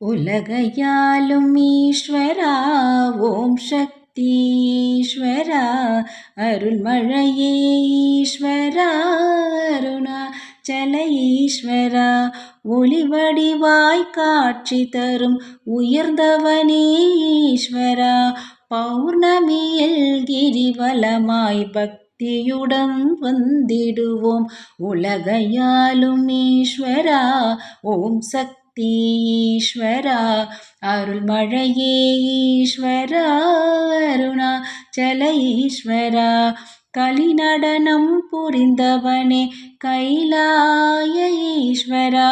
உலகையாளும் ஈஸ்வரா ஓம் சக்தி ஈஸ்வரா அருள்மழையே ஈஸ்வரா அருணாச்சல ஈஸ்வரா ஒளிவடிவாய் காட்சி தரும் உயர்ந்தவனே ஈஸ்வரா பௌர்ணமியில் கிரிவலமாய் பக்தியுடன் வந்திடுவோம் உலகையாளும் ஈஸ்வரா ஓம் சக்தி ஈஸ்வரா அருள்மழையே ஈஸ்வரா அருணாச்சல ஈஸ்வரா கலிநடனம் புரிந்தவனே கைலாய ஈஸ்வரா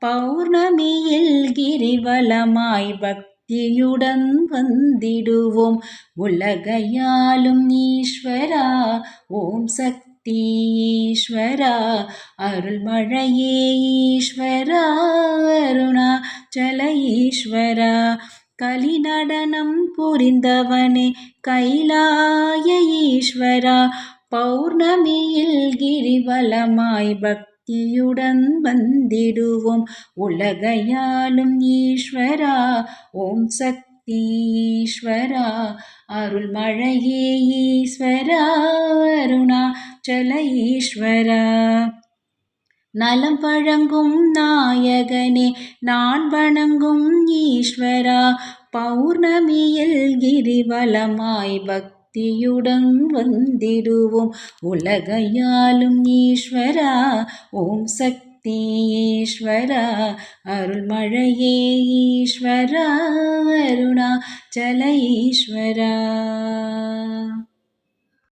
பௌர்ணமியில் கிரிவலமாய் பக்தியுடன் வந்திடுவோம் உலகையாளும் ஈஸ்வரா ஓம் சக்தி ஈஸ்வரா அருள்மழையே ஈஸ்வரா அருணாச்சல ஈஸ்வரா கலிநடனம் புரிந்தவனே கைலாய ஈஸ்வரா பௌர்ணமியில் கிரிவலமாய் பக்தியுடன் வந்திடுவோம் உலகையாளும் ஈஸ்வரா ஓம் சக்தி ஈஸ்வரா அருள்மழையே ஈஸ்வரா அருணாச்சல ஈஸ்வரா நலம் வழங்கும் நாயகனே நான் வணங்கும் ஈஸ்வரா பௌர்ணமியில் கிரிவலமாய் பக்தியுடன் வந்திடுவோம் உலகையாளும் ஈஸ்வரா ஓம் சக்தி ஈஸ்வரா அருள்மழையே ஈஸ்வரா அருணாச்சல ஈஸ்வரா